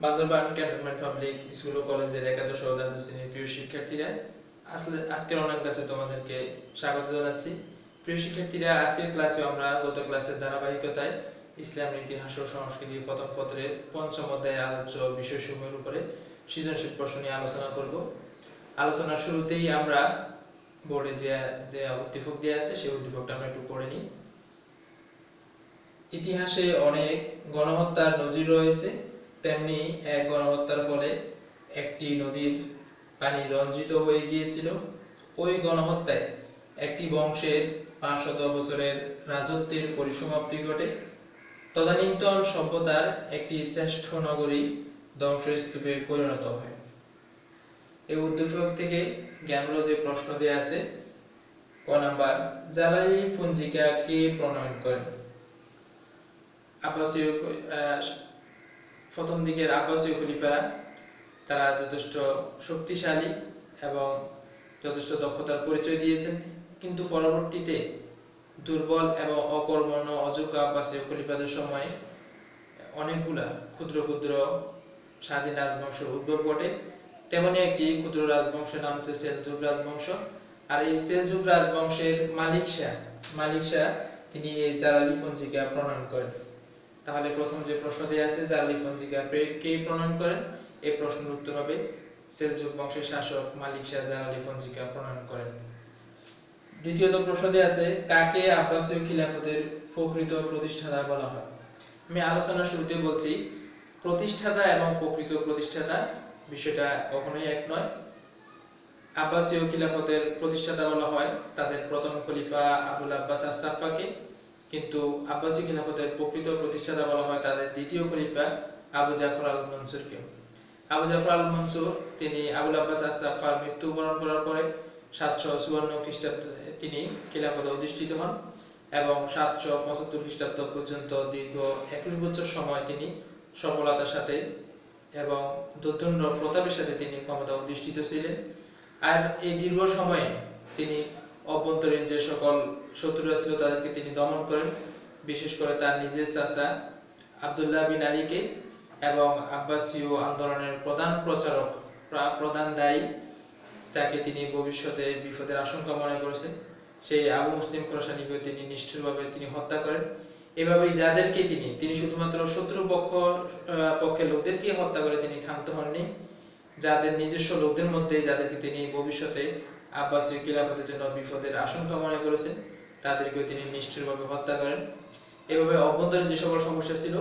Bandarban cantonment public school ও কলেজের একাদশ ও দ্বাদশ শ্রেণীর প্রিয় শিক্ষার্থীরা, আজকের অনলাইন ক্লাসে তোমাদেরকে স্বাগত জানাচ্ছি। প্রিয় শিক্ষার্থীরা, আজকের ক্লাসে আমরা গত ক্লাসের ধারাবাহিকতায় ইসলামের ইতিহাস ও সংস্কৃতি প্রথম পত্রের পঞ্চম অধ্যায়ে আলোচ্য বিষয়সমূহের উপরে সৃজনশীল প্রশ্ন নিয়ে আলোচনা করব। আলোচনার শুরুতেই আমরা বোর্ডে যে উদ্দীপক দেওয়া আছে সেই উদ্দীপকটা আমরা একটু পড়ে নিই। ইতিহাসে অনেক গণহত্যার নজির রয়েছে, তেমনি এক গণহত্যার ফলে একটি নদীর পানি রঞ্জিত হয়ে গিয়েছিল। ওই গণহত্যায় একটি বংশের 500 বছরের রাজত্বের পরিসমাপ্তি ঘটে। তদানীন্তন সভ্যতার একটি শ্রেষ্ঠ নগরী ধ্বংসস্তূপে পরিণত হয়। এই উদ্দীপক থেকে জ্ঞানমূলক যে প্রশ্ন দেয়া আছে, ক নাম্বার, জালালি পঞ্জিকা কে প্রণয়ন করেন? আব্বাসীয় প্রথম দিকের আব্বাসীয় খলিফারা তারা যথেষ্ট শক্তিশালী এবং যথেষ্ট দক্ষতার পরিচয় দিয়েছেন, কিন্তু পরবর্তীতে দুর্বল এবং অকর্মণ্য অযোগ্য আব্বাসীয় খলিফাদের সময় অনেকগুলা ক্ষুদ্র ক্ষুদ্র স্বাধীন রাজবংশের উদ্ভব ঘটে। তেমনি একটি ক্ষুদ্র রাজবংশের নাম হচ্ছে সেলজুক রাজবংশ। আর এই সেলজুক রাজবংশের মালিক শাহ তিনি এই জালালি পঞ্জিকা প্রণয়ন করেন। তাহলে প্রথম যে প্রশ্ন দেয়া আছে, জালালি পঞ্জিকা কে প্রণয়ন করেন, এই প্রশ্নের উত্তর হবে সেলজুক বংশের শাসক মালিক শাহ জালালি পঞ্জিকা প্রণয়ন করেন। দ্বিতীয়ত প্রশ্ন দেয়া আছে, কাকে আব্বাসীয় খিলাফতের প্রকৃত প্রতিষ্ঠাতা বলা হয়? আমি আলোচনার শুরুতে বলছি, প্রতিষ্ঠাতা এবং প্রকৃত প্রতিষ্ঠাতা বিষয়টা কখনোই এক নয়। আব্বাসীয় খিলাফতের প্রতিষ্ঠাতা বলা হয় তাদের প্রথম খলিফা আবুল আব্বাস আস-সাফাকে, কিন্তু আব্বাসী খিলাফতের প্রকৃত প্রতিষ্ঠাতা বলা হয় তাদের দ্বিতীয় খলিফা আবু জাফর আল মনসুরকে। আবু জাফর আল মনসুর তিনি আবুল আব্বাস আস-সাফার মৃত্যুবরণ করার পরে 754 খ্রিস্টাব্দে তিনি খিলাফতে অধিষ্ঠিত হন এবং 775 খ্রিস্টাব্দ পর্যন্ত দীর্ঘ 21 বছর সময় তিনি সফলতার সাথে এবং দুর্দণ্ড প্রতাপের সাথে তিনি ক্ষমতা অধিষ্ঠিত ছিলেন। আর এই দীর্ঘ সময়ে তিনি অভ্যন্তরীণ যে সকল শত্রুরা ছিল তাদেরকে তিনি দমন করেন, বিশেষ করে তার নিজের চাচা আব্দুল্লাহ বিন আলীকে এবং আব্বাসীয় আন্দোলনের প্রধান প্রচারক, প্রধান দায়ী, যাকে তিনি ভবিষ্যতে বিপদের আশঙ্কা মনে করেছেন, সেই আবু মুসলিম খোরাসানিকে তিনি নিষ্ঠুরভাবে তিনি হত্যা করেন। এভাবেই যাদেরকে তিনি শুধুমাত্র শত্রু পক্ষের লোকদেরকে হত্যা করে তিনি ক্ষান্ত হননি, যাদের নিজস্ব লোকদের মধ্যে যাদেরকে তিনি ভবিষ্যতে আব্বাসীয় খিলাফতের জন্য বিপদের আশঙ্কা মনে করেছেন তাদেরকেও তিনি নিষ্ঠুরভাবে হত্যা করেন। এভাবে অভ্যন্তরীণ যে সকল সমস্যা ছিল,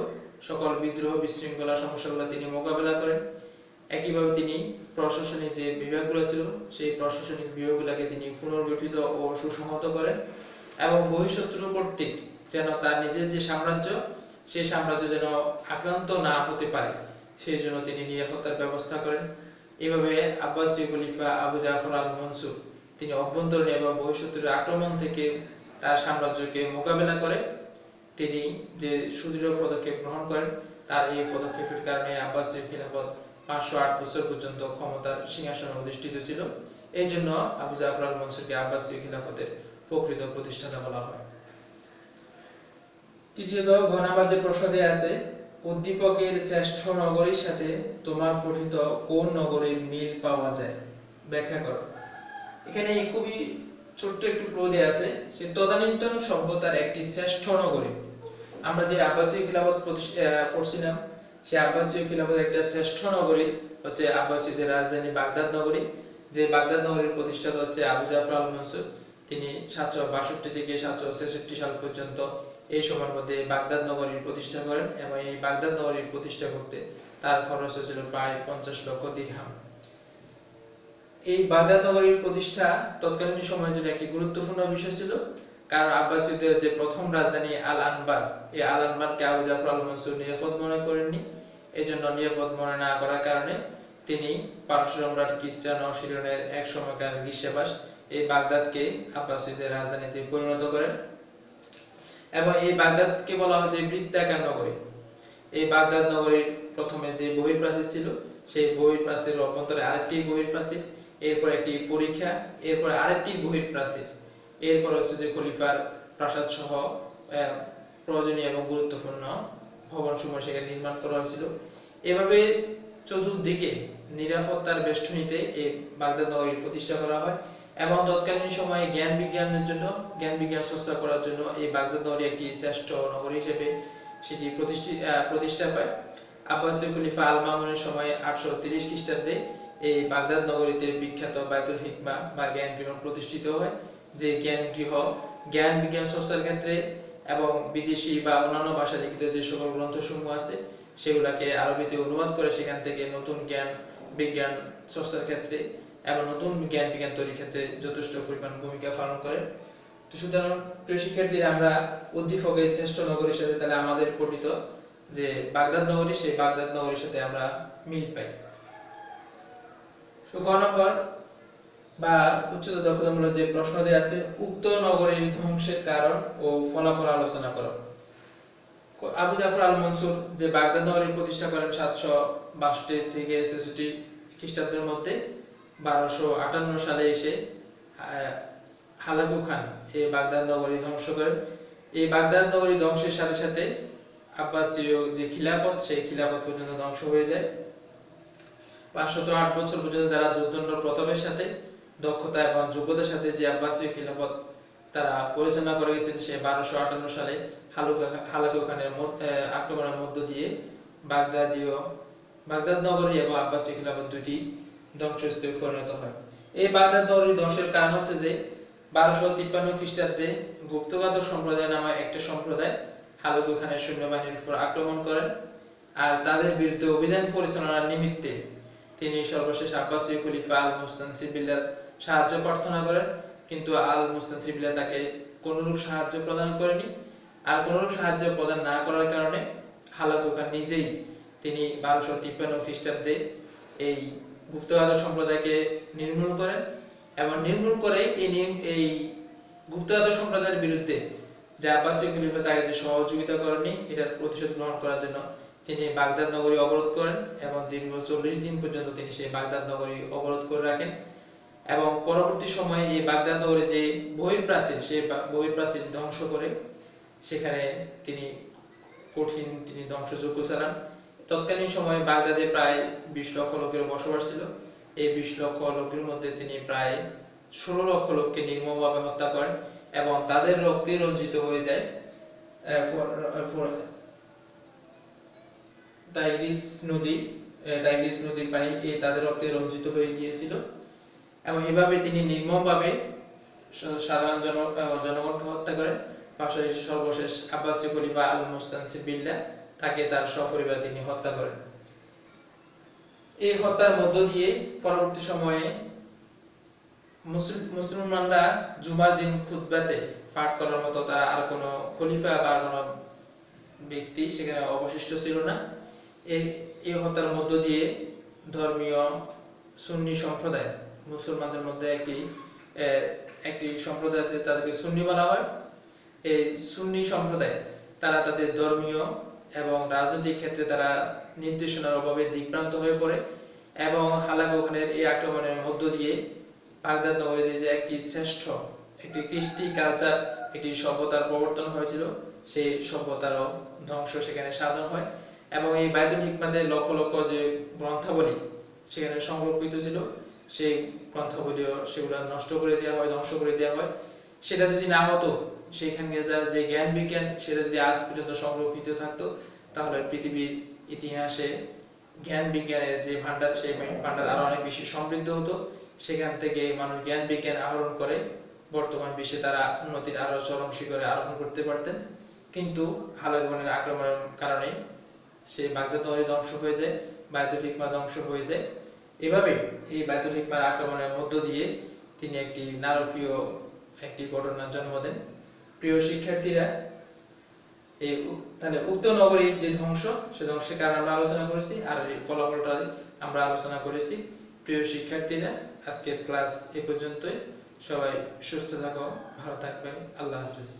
সকল বিদ্রোহ বিশৃঙ্খলা সমস্যাগুলো তিনি মোকাবেলা করেন। একইভাবে তিনি প্রশাসনিক যে বিভাগগুলো ছিল সেই প্রশাসনিক বিভাগগুলোকে তিনি পুনর্গঠিত ও সুসংহত করেন এবং বহিঃশত্রু কর্তৃক যেন তার নিজের যে সাম্রাজ্য, সেই সাম্রাজ্য যেন আক্রান্ত না হতে পারে সেই জন্য তিনি নিরাপত্তার ব্যবস্থা করেন। এভাবে আব্বাসীয় খলিফা আবু জাফর আল মনসুর তিনি অভ্যন্তরীণ এবং বহিঃশত্রুর আক্রমণ থেকে তার সাম্রাজ্যকে মোকাবেলা করে তিনি যে সুদৃঢ় পদক্ষেপ গ্রহণ করেন, তার এই পদক্ষেপের কারণে আব্বাসীয় খিলাফত 508 বছর পর্যন্ত ক্ষমতার সিংহাসনে অধিষ্ঠিত ছিল। এই জন্য আবু জাফর আল মনসুরকে আব্বাসীয় খিলাফতের প্রকৃত প্রতিষ্ঠাতা বলা হয়। তৃতীয়ত, ঘ নাম্বার যে প্রশ্ন দেয়া আছে, উদ্দীপকের শ্রেষ্ঠ নগরীর সাথে তোমার পঠিত কোন নগরীর মিল পাওয়া যায়, ব্যাখ্যা করো। এখানে খুবই ছোট্ট একটু ক্লু দেয়া আছে, সে তদানীন্তন সভ্যতার একটি শ্রেষ্ঠ নগরী। আমরা যে আব্বাসীয় খিলাফত পড়ছিলাম, সে আব্বাসীয় খিলাফতের একটা শ্রেষ্ঠ নগরী হচ্ছে আব্বাসীয়দের রাজধানী বাগদাদ নগরী। যে বাগদাদ নগরীর প্রতিষ্ঠাতা হচ্ছে আবু জাফর আল মনসুর। তিনি 762 থেকে 766 সাল পর্যন্ত এই সময়ের মধ্যে বাগদাদ নগরীর প্রতিষ্ঠা করেন এবং এই বাগদাদ নগরীর প্রতিষ্ঠা করতে তার খরচ হয়েছিল প্রায় 50 লক্ষ দিরহাম। এই বাগদাদ নগরীর প্রতিষ্ঠা তৎকালীন সময়ের জন্য একটি গুরুত্বপূর্ণ বিষয় ছিল, কারণ আব্বাসীয়দের যে প্রথম রাজধানী আল আনবার, এই আল আনবারকে আবু জাফর আল মনসুর নিরাপদ মনে করেননি। এই জন্য নিরাপদ মনে না করার কারণে তিনি পারস্য সম্রাট কিসরা নওশিরনের এক সময়কার গ্রীষ্মাবাস এই বাগদাদকে আব্বাসীয়দের রাজধানীতে পরিণত করেন এবং এই বাগদাদকে বলা হয় যে বৃত্তাকার নগরী। এই বাগদাদ নগরীর প্রথমে যে বহির্প্রাচীর ছিল, সেই বহির্প্রাচীর অভ্যন্তরে আরেকটি বহির্প্রাচীর, এরপর একটি পরীক্ষা, এরপর আরেকটি বহির্প্রাচীর, এরপর হচ্ছে যে খলিফার প্রাসাদ সহ প্রয়োজনীয় এবং গুরুত্বপূর্ণ ভবন সমূহ সেখানে নির্মাণ করা হয়েছিল। এভাবে চতুর্দিকে নিরাপত্তার বেষ্টনীতে এই বাগদাদ নগরী প্রতিষ্ঠা করা হয় এবং তৎকালীন সময়ে জ্ঞান বিজ্ঞান চর্চা করার জন্য এই বাগদাদ নগরী একটি শ্রেষ্ঠ নগরী হিসেবে সেটি প্রতিষ্ঠা পায়। আব্বাসীয় খলিফা আল মামুনের সময় 830 খ্রিস্টাব্দে এই বাগদাদ নগরীতে বিখ্যাত বায়তুল হিকমা বা জ্ঞান গৃহ প্রতিষ্ঠিত হয়, যে জ্ঞান বিজ্ঞান চর্চার ক্ষেত্রে এবং বিদেশি বা অন্যান্য ভাষায় লিখিত যে সকল গ্রন্থসমূহ আছে সেগুলোকে আরবিতে অনুবাদ করে সেখান থেকে নতুন জ্ঞান বিজ্ঞান চর্চার ক্ষেত্রে এবং নতুন জ্ঞান বিজ্ঞান তৈরির ক্ষেত্রে যথেষ্ট পরিমাণ ভূমিকা পালন করে। তো সুতরাং প্রিয় শিক্ষার্থীরা, আমরা উদ্দীপক এই শ্রেষ্ঠ নগরীর সাথে তাহলে আমাদের পঠিত যে বাগদাদ নগরী, সেই বাগদাদ নগরীর সাথে আমরা মিল পাই। গ নম্বর বা উচ্চতর দক্ষতামূলক যে প্রশ্ন দেওয়া আছে, উক্ত নগরীর ধ্বংসের কারণ ও ফলাফল আলোচনা করো। আবু জাফর আল মনসুর যে বাগদাদ নগরী প্রতিষ্ঠা করেন 762 থেকে 66 খ্রিস্টাব্দের মধ্যে, 1258 সালে এসে হালাকু খান এই বাগদাদ নগরী ধ্বংস করেন। এই বাগদাদ নগরী ধ্বংসের সাথে সাথে আব্বাসীয় যে খিলাফত, সেই খিলাফত পর্যন্ত ধ্বংস হয়ে যায়। 508 বছর পর্যন্ত তারা দুর্দণ্ড প্রতাপের সাথে দক্ষতা এবং যোগ্যতার সাথে যে আব্বাসীয় খিলাফত তারা পরিচালনা করে গেছেন, সে 1258 সালে হালাকু খানের আক্রমণের মধ্য দিয়ে বাগদাদ নগরী এবং আব্বাসীয় খিলাফত দুটি ধ্বংসস্তূপে পরিণত হয়। এই বাগদাদ নগরী ধ্বংসের কারণ হচ্ছে যে 1253 খ্রিস্টাব্দে গুপ্তঘাতক সম্প্রদায় নামে একটা সম্প্রদায় হালাকু খানের সৈন্যবাহিনীর উপর আক্রমণ করেন, আর তাদের বিরুদ্ধে অভিযান পরিচালনার নিমিত্তে তিনি সর্বশেষ আব্বাসীয় খলিফা আল মুস্তানসির বিল্লাহর সাহায্য প্রার্থনা করেন, কিন্তু আল মুস্তানসির বিল্লাহ তাকে কোনরূপ সাহায্য প্রদান করেনি। আর কোনরূপ সাহায্য প্রদান না করার কারণে হালাকু খান নিজেই তিনি 1253 খ্রিস্টাব্দে এই গুপ্তঘাতক সম্প্রদায়কে নির্মূল করেন এবং নির্মূল করে এই গুপ্তঘাতক সম্প্রদায়ের বিরুদ্ধে যে আব্বাসীয় খলিফা তাকে যে সহযোগিতা করেনি, এটার প্রতিশোধ গ্রহণ করার জন্য তিনি বাগদাদ নগরী অবরোধ করেন এবং দীর্ঘ 40 দিন পর্যন্ত তিনি সেই বাগদাদ নগরী অবরোধ করে রাখেন। এবং পরবর্তী সময়ে এই বাগদাদ নগরীর যে বহির্প্রাচীর, সেই বহির্প্রাচীর ধ্বংস করে সেখানে তিনি ধ্বংসযজ্ঞ চালান। তৎকালীন সময়ে বাগদাদে প্রায় 20 লক্ষ লোকের বসবাস ছিল। এই 20 লক্ষ লোকের মধ্যে তিনি প্রায় 16 লক্ষ লোককে নির্মমভাবে হত্যা করেন এবং তাদের রক্তে রঞ্জিত হয়ে যায় টাইগ্রিস নদীর পানি তাদের রক্তে রঞ্জিত হয়ে গিয়েছিল। এবং এভাবে তিনি নির্মমভাবে সাধারণ জনগণকে হত্যা করেন। পাশাপাশি সর্বশেষ আব্বাসীয় খলিফা আল মুস্তানসির বিল্লাহ তাকে তার সপরিবার তিনি হত্যা করেন। এই হত্যার মধ্য দিয়ে পরবর্তী সময়ে মুসলমানরা জুমার দিন খুতবাতে পাঠ করার মতো তারা আর কোনো খলিফা বা কোনো ব্যক্তি সেখানে অবশিষ্ট ছিল না। এই হত্যার মধ্য দিয়ে ধর্মীয় সুন্নি সম্প্রদায়, মুসলমানদের মধ্যে একটি সম্প্রদায় আছে, তাদেরকে সুন্নি বলা হয়। এই সুন্নি সম্প্রদায় তারা তাদের ধর্মীয় এবং রাজনৈতিক ক্ষেত্রে তারা নির্দেশনার অভাবে দিকভ্রান্ত হয়ে পড়ে এবং হালাকু খানের এই আক্রমণের মধ্য দিয়ে বাগদাদ নগরীতে যে একটি কৃষ্টি কালচার, একটি সভ্যতার প্রবর্তন হয়েছিল, সেই সভ্যতারও ধ্বংস সেখানে সাধন হয়। এবং এই বায়তুল হিকমাতের লক্ষ লক্ষ যে গ্রন্থাবলী সেখানে সংরক্ষিত ছিল, সেই গ্রন্থাবলীও সেগুলো নষ্ট করে দেওয়া হয়, ধ্বংস করে দেওয়া হয়। সেটা যদি না হতো, সেখানকার যে জ্ঞান বিজ্ঞান সেটা যদি আজ পর্যন্ত সংরক্ষিত থাকতো, তাহলে পৃথিবীর ইতিহাসে জ্ঞান বিজ্ঞানের যে ভান্ডার, সেই ভান্ডার আরো অনেক বেশি সমৃদ্ধ হতো। সেখান থেকে মানুষ জ্ঞান বিজ্ঞান আহরণ করে বর্তমান বিশ্বে তারা উন্নতির আরো চরম শিখরে আরোহণ করতে পারতেন। কিন্তু হালাকু খানের আক্রমণের কারণে সেই বাগদাদ নগরী ধ্বংস হয়ে যায়, বায়তুল হিকমা ধ্বংস হয়ে যায়। এভাবে এই বায়তুল হিকমার আক্রমণের মধ্য দিয়ে তিনি একটি নারকীয় একটি ঘটনার জন্ম দেন। প্রিয় শিক্ষার্থীরা, তাহলে উক্ত নগরীর যে ধ্বংস, সে ধ্বংসের কারণ আমরা আলোচনা করেছি আর এই ফলাফলটা আমরা আলোচনা করেছি। প্রিয় শিক্ষার্থীরা, আজকের ক্লাস এ পর্যন্তই। সবাই সুস্থ থাকো, ভালো থাকবে। আল্লাহ হাফিজ।